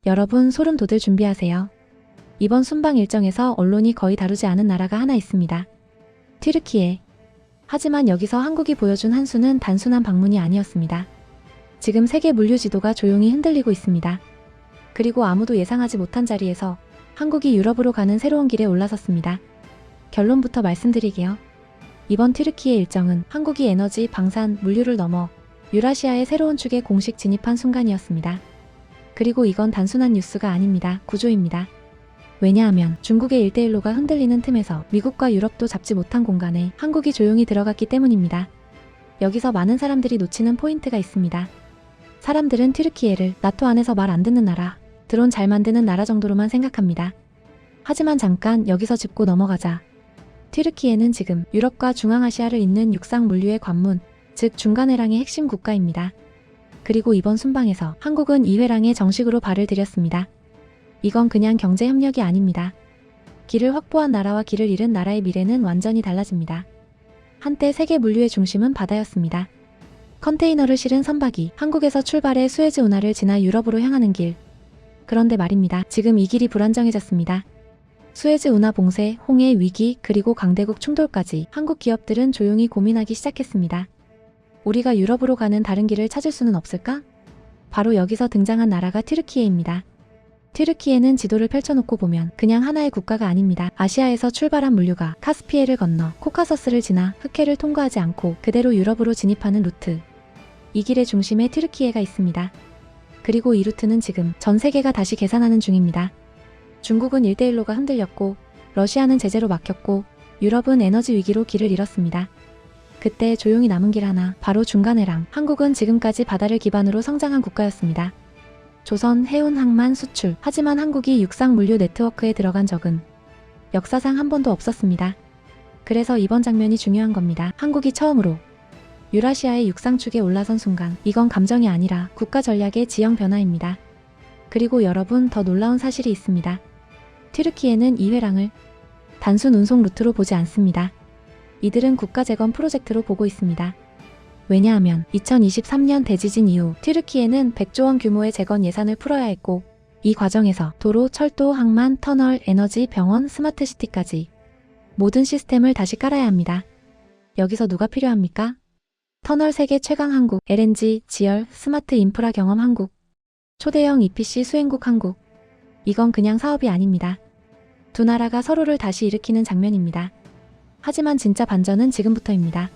여러분 소름 돋을 준비하세요. 이번 순방 일정에서 언론이 거의 다루지 않은 나라가 하나 있습니다. 튀르키예. 하지만 여기서 한국이 보여준 한 수는 단순한 방문이 아니었습니다. 지금 세계 물류 지도가 조용히 흔들리고 있습니다. 그리고 아무도 예상하지 못한 자리에서 한국이 유럽으로 가는 새로운 길에 올라섰습니다. 결론부터 말씀드리게요. 이번 튀르키예 일정은 한국이 에너지, 방산, 물류를 넘어 유라시아의 새로운 축에 공식 진입한 순간이었습니다. 그리고 이건 단순한 뉴스가 아닙니다. 구조입니다. 왜냐하면 중국의 1대1로가 흔들리는 틈에서 미국과 유럽도 잡지 못한 공간에 한국이 조용히 들어갔기 때문입니다. 여기서 많은 사람들이 놓치는 포인트가 있습니다. 사람들은 튀르키예를 나토 안에서 말 안 듣는 나라, 드론 잘 만드는 나라 정도로만 생각합니다. 하지만 잠깐 여기서 짚고 넘어가자. 튀르키예는 지금 유럽과 중앙아시아를 잇는 육상 물류의 관문, 즉 중간회랑의 핵심 국가입니다. 그리고 이번 순방에서 한국은 이 회랑에 정식으로 발을 들였습니다. 이건 그냥 경제 협력이 아닙니다. 길을 확보한 나라와 길을 잃은 나라의 미래는 완전히 달라집니다. 한때 세계 물류의 중심은 바다였습니다. 컨테이너를 실은 선박이 한국에서 출발해 수에즈 운하를 지나 유럽으로 향하는 길. 그런데 말입니다. 지금 이 길이 불안정해졌습니다. 수에즈 운하 봉쇄, 홍해 위기, 그리고 강대국 충돌까지 한국 기업들은 조용히 고민하기 시작했습니다. 우리가 유럽으로 가는 다른 길을 찾을 수는 없을까? 바로 여기서 등장한 나라가 튀르키예입니다. 튀르키예는 지도를 펼쳐놓고 보면 그냥 하나의 국가가 아닙니다. 아시아에서 출발한 물류가 카스피해를 건너 코카서스를 지나 흑해를 통과하지 않고 그대로 유럽으로 진입하는 루트. 이 길의 중심에 튀르키예가 있습니다. 그리고 이 루트는 지금 전 세계가 다시 계산하는 중입니다. 중국은 1대1로가 흔들렸고 러시아는 제재로 막혔고 유럽은 에너지 위기로 길을 잃었습니다. 그때 조용히 남은 길 하나, 바로 중간회랑. 한국은 지금까지 바다를 기반으로 성장한 국가였습니다. 조선, 해운, 항만, 수출. 하지만 한국이 육상 물류 네트워크에 들어간 적은 역사상 한 번도 없었습니다. 그래서 이번 장면이 중요한 겁니다. 한국이 처음으로 유라시아의 육상축에 올라선 순간, 이건 감정이 아니라 국가 전략의 지형 변화입니다. 그리고 여러분, 더 놀라운 사실이 있습니다. 튀르키예는 이 회랑을 단순 운송 루트로 보지 않습니다. 이들은 국가 재건 프로젝트로 보고 있습니다. 왜냐하면 2023년 대지진 이후 튀르키예는 100조 원 규모의 재건 예산을 풀어야 했고, 이 과정에서 도로, 철도, 항만, 터널, 에너지, 병원, 스마트시티까지 모든 시스템을 다시 깔아야 합니다. 여기서 누가 필요합니까? 터널 세계 최강 한국, LNG, 지열, 스마트 인프라 경험 한국, 초대형 EPC 수행국 한국. 이건 그냥 사업이 아닙니다. 두 나라가 서로를 다시 일으키는 장면입니다. 하지만 진짜 반전은 지금부터입니다.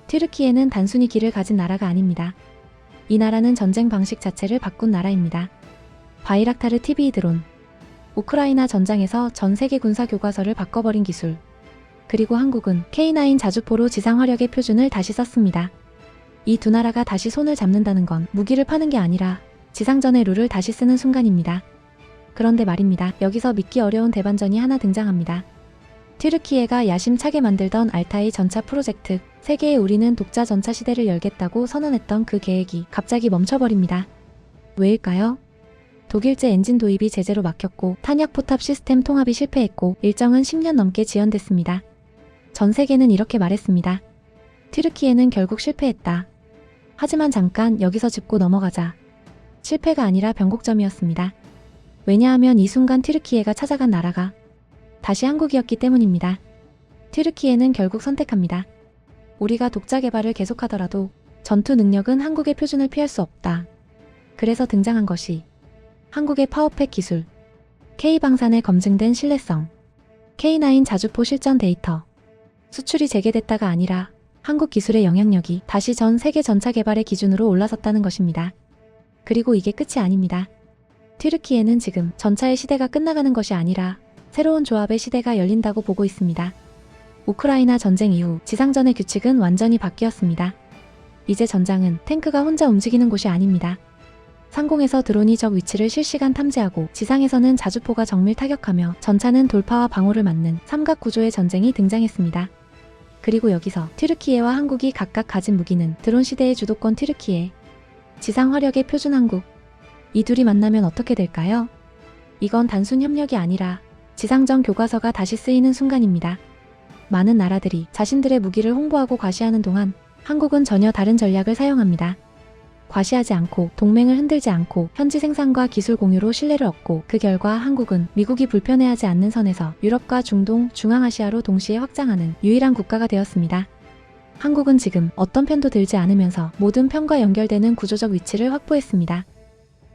튀르키예는 단순히 길을 가진 나라가 아닙니다. 이 나라는 전쟁 방식 자체를 바꾼 나라입니다. 바이락타르 TV 드론, 우크라이나 전장에서 전 세계 군사 교과서를 바꿔버린 기술, 그리고 한국은 K9 자주포로 지상 화력의 표준을 다시 썼습니다. 이 두 나라가 다시 손을 잡는다는 건 무기를 파는 게 아니라 지상전의 룰을 다시 쓰는 순간입니다. 그런데 말입니다. 여기서 믿기 어려운 대반전이 하나 등장합니다. 튀르키예가 야심차게 만들던 알타이 전차 프로젝트, 세계에 우리는 독자 전차 시대를 열겠다고 선언했던 그 계획이 갑자기 멈춰버립니다. 왜일까요? 독일제 엔진 도입이 제재로 막혔고 탄약 포탑 시스템 통합이 실패했고 일정은 10년 넘게 지연됐습니다. 전 세계는 이렇게 말했습니다. 튀르키예는 결국 실패했다. 하지만 잠깐 여기서 짚고 넘어가자. 실패가 아니라 변곡점이었습니다. 왜냐하면 이 순간 튀르키예가 찾아간 나라가 다시 한국이었기 때문입니다. 튀르키예는 결국 선택합니다. 우리가 독자 개발을 계속하더라도 전투 능력은 한국의 표준을 피할 수 없다. 그래서 등장한 것이 한국의 파워팩 기술, K방산에 검증된 신뢰성, K9 자주포 실전 데이터. 수출이 재개됐다가 아니라 한국 기술의 영향력이 다시 전 세계 전차 개발의 기준으로 올라섰다는 것입니다. 그리고 이게 끝이 아닙니다. 튀르키예는 지금 전차의 시대가 끝나가는 것이 아니라 새로운 조합의 시대가 열린다고 보고 있습니다. 우크라이나 전쟁 이후 지상전의 규칙은 완전히 바뀌었습니다. 이제 전장은 탱크가 혼자 움직이는 곳이 아닙니다. 상공에서 드론이 적 위치를 실시간 탐지하고 지상에서는 자주포가 정밀 타격하며 전차는 돌파와 방어를 맡는 삼각 구조의 전쟁이 등장했습니다. 그리고 여기서 튀르키예와 한국이 각각 가진 무기는 드론 시대의 주도권 튀르키예, 지상 화력의 표준 한국. 이 둘이 만나면 어떻게 될까요? 이건 단순 협력이 아니라 지상전 교과서가 다시 쓰이는 순간입니다. 많은 나라들이 자신들의 무기를 홍보하고 과시하는 동안 한국은 전혀 다른 전략을 사용합니다. 과시하지 않고 동맹을 흔들지 않고 현지 생산과 기술 공유로 신뢰를 얻고 그 결과 한국은 미국이 불편해하지 않는 선에서 유럽과 중동, 중앙아시아로 동시에 확장하는 유일한 국가가 되었습니다. 한국은 지금 어떤 편도 들지 않으면서 모든 편과 연결되는 구조적 위치를 확보했습니다.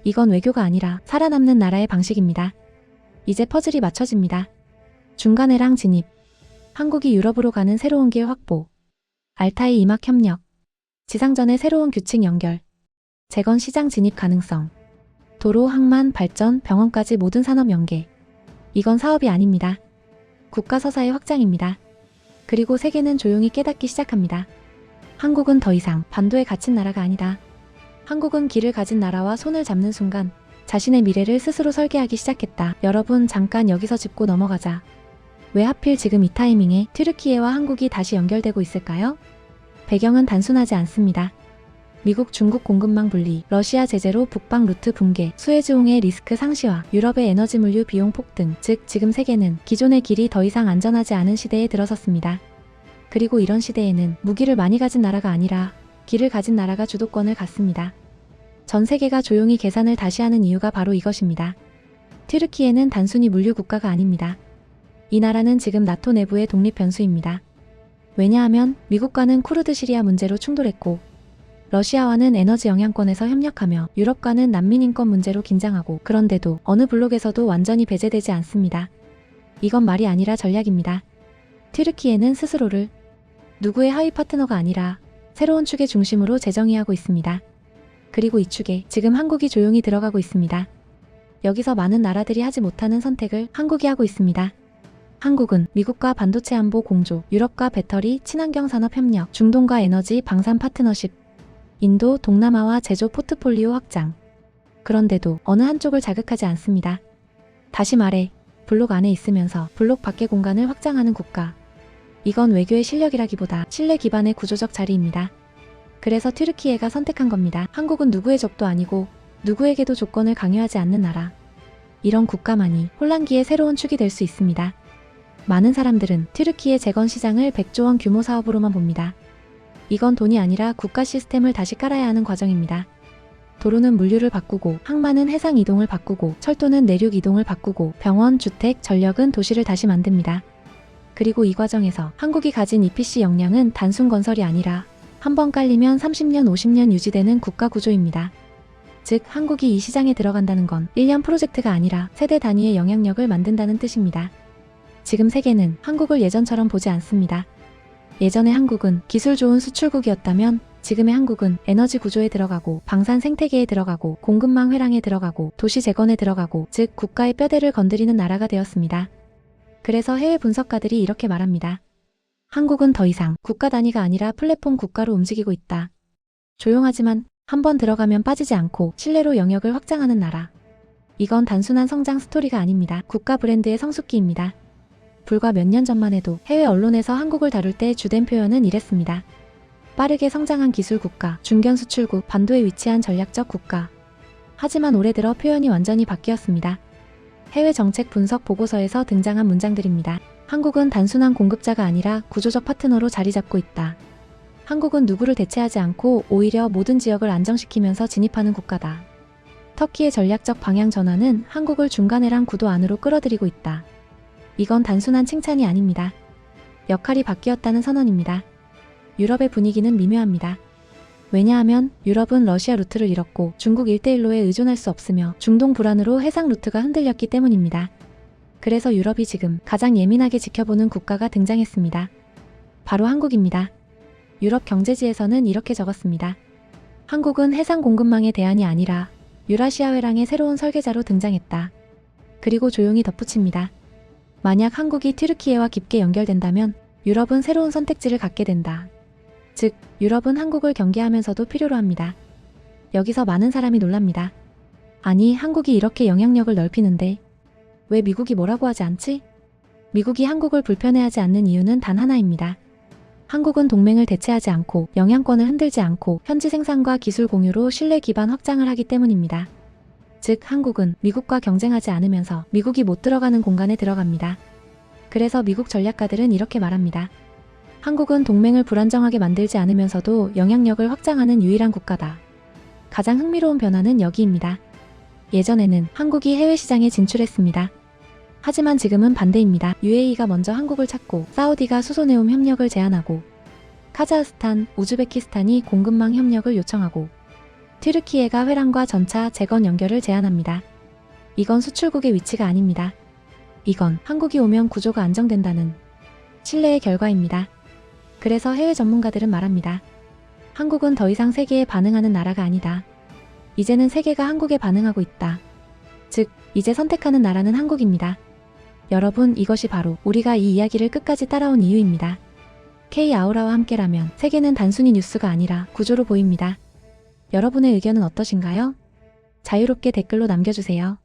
이건 외교가 아니라 살아남는 나라의 방식입니다. 이제 퍼즐이 맞춰집니다. 중간해랑 진입, 한국이 유럽으로 가는 새로운 길 확보, 알타이 이막 협력, 지상전의 새로운 규칙 연결, 재건 시장 진입 가능성, 도로, 항만, 발전, 병원까지 모든 산업 연계. 이건 사업이 아닙니다. 국가 서사의 확장입니다. 그리고 세계는 조용히 깨닫기 시작합니다. 한국은 더 이상 반도에 갇힌 나라가 아니다. 한국은 길을 가진 나라와 손을 잡는 순간 자신의 미래를 스스로 설계하기 시작했다. 여러분, 잠깐 여기서 짚고 넘어가자. 왜 하필 지금 이 타이밍에 튀르키예와 한국이 다시 연결되고 있을까요? 배경은 단순하지 않습니다. 미국, 중국 공급망 분리, 러시아 제재로 북방 루트 붕괴, 수에즈홍해 리스크 상시화, 유럽의 에너지 물류 비용 폭등, 즉 지금 세계는 기존의 길이 더 이상 안전하지 않은 시대에 들어섰습니다. 그리고 이런 시대에는 무기를 많이 가진 나라가 아니라 길을 가진 나라가 주도권을 갖습니다. 전 세계가 조용히 계산을 다시 하는 이유가 바로 이것입니다. 튀르키예는 단순히 물류 국가가 아닙니다. 이 나라는 지금 나토 내부의 독립 변수입니다. 왜냐하면 미국과는 쿠르드 시리아 문제로 충돌했고 러시아와는 에너지 영향권에서 협력하며 유럽과는 난민 인권 문제로 긴장하고 그런데도 어느 블록에서도 완전히 배제되지 않습니다. 이건 말이 아니라 전략입니다. 튀르키예는 스스로를 누구의 하위 파트너가 아니라 새로운 축의 중심으로 재정의하고 있습니다. 그리고 이 축에 지금 한국이 조용히 들어가고 있습니다. 여기서 많은 나라들이 하지 못하는 선택을 한국이 하고 있습니다. 한국은 미국과 반도체 안보 공조, 유럽과 배터리, 친환경 산업 협력, 중동과 에너지, 방산 파트너십, 인도, 동남아와 제조 포트폴리오 확장. 그런데도 어느 한쪽을 자극하지 않습니다. 다시 말해, 블록 안에 있으면서 블록 밖의 공간을 확장하는 국가. 이건 외교의 실력이라기보다 신뢰 기반의 구조적 자리입니다. 그래서 튀르키예가 선택한 겁니다. 한국은 누구의 적도 아니고 누구에게도 조건을 강요하지 않는 나라. 이런 국가만이 혼란기의 새로운 축이 될 수 있습니다. 많은 사람들은 튀르키예 재건 시장을 100조 원 규모 사업으로만 봅니다. 이건 돈이 아니라 국가 시스템을 다시 깔아야 하는 과정입니다. 도로는 물류를 바꾸고, 항만은 해상 이동을 바꾸고, 철도는 내륙 이동을 바꾸고, 병원, 주택, 전력은 도시를 다시 만듭니다. 그리고 이 과정에서 한국이 가진 EPC 역량은 단순 건설이 아니라 한번 깔리면 30년, 50년 유지되는 국가 구조입니다. 즉, 한국이 이 시장에 들어간다는 건 1년 프로젝트가 아니라 세대 단위의 영향력을 만든다는 뜻입니다. 지금 세계는 한국을 예전처럼 보지 않습니다. 예전의 한국은 기술 좋은 수출국이었다면 지금의 한국은 에너지 구조에 들어가고 방산 생태계에 들어가고 공급망 회랑에 들어가고 도시 재건에 들어가고 즉 국가의 뼈대를 건드리는 나라가 되었습니다. 그래서 해외 분석가들이 이렇게 말합니다. 한국은 더 이상 국가 단위가 아니라 플랫폼 국가로 움직이고 있다. 조용하지만 한번 들어가면 빠지지 않고 신뢰로 영역을 확장하는 나라. 이건 단순한 성장 스토리가 아닙니다. 국가 브랜드의 성숙기입니다. 불과 몇 년 전만 해도 해외 언론에서 한국을 다룰 때 주된 표현은 이랬습니다. 빠르게 성장한 기술 국가, 중견 수출국, 반도에 위치한 전략적 국가. 하지만 올해 들어 표현이 완전히 바뀌었습니다. 해외 정책 분석 보고서에서 등장한 문장들입니다. 한국은 단순한 공급자가 아니라 구조적 파트너로 자리 잡고 있다. 한국은 누구를 대체하지 않고 오히려 모든 지역을 안정시키면서 진입하는 국가다. 터키의 전략적 방향 전환은 한국을 중간해랑 구도 안으로 끌어들이고 있다. 이건 단순한 칭찬이 아닙니다. 역할이 바뀌었다는 선언입니다. 유럽의 분위기는 미묘합니다. 왜냐하면 유럽은 러시아 루트를 잃었고 중국 1대1로에 의존할 수 없으며 중동 불안으로 해상 루트가 흔들렸기 때문입니다. 그래서 유럽이 지금 가장 예민하게 지켜보는 국가가 등장했습니다. 바로 한국입니다. 유럽 경제지에서는 이렇게 적었습니다. 한국은 해상 공급망의 대안이 아니라 유라시아 회랑의 새로운 설계자로 등장했다. 그리고 조용히 덧붙입니다. 만약 한국이 튀르키예와 깊게 연결된다면 유럽은 새로운 선택지를 갖게 된다. 즉, 유럽은 한국을 경계하면서도 필요로 합니다. 여기서 많은 사람이 놀랍니다. 아니, 한국이 이렇게 영향력을 넓히는데 왜 미국이 뭐라고 하지 않지? 미국이 한국을 불편해하지 않는 이유는 단 하나입니다. 한국은 동맹을 대체하지 않고 영향권을 흔들지 않고 현지 생산과 기술 공유로 신뢰 기반 확장을 하기 때문입니다. 즉, 한국은 미국과 경쟁하지 않으면서 미국이 못 들어가는 공간에 들어갑니다. 그래서 미국 전략가들은 이렇게 말합니다. 한국은 동맹을 불안정하게 만들지 않으면서도 영향력을 확장하는 유일한 국가다. 가장 흥미로운 변화는 여기입니다. 예전에는 한국이 해외 시장에 진출했습니다. 하지만 지금은 반대입니다. UAE가 먼저 한국을 찾고 사우디가 수소네옴 협력을 제안하고 카자흐스탄, 우즈베키스탄이 공급망 협력을 요청하고 튀르키예가 회랑과 전차 재건 연결을 제안합니다. 이건 수출국의 위치가 아닙니다. 이건 한국이 오면 구조가 안정된다는 신뢰의 결과입니다. 그래서 해외 전문가들은 말합니다. 한국은 더 이상 세계에 반응하는 나라가 아니다. 이제는 세계가 한국에 반응하고 있다. 즉, 이제 선택하는 나라는 한국입니다. 여러분, 이것이 바로 우리가 이 이야기를 끝까지 따라온 이유입니다. K-아우라와 함께라면 세계는 단순히 뉴스가 아니라 구조로 보입니다. 여러분의 의견은 어떠신가요? 자유롭게 댓글로 남겨주세요.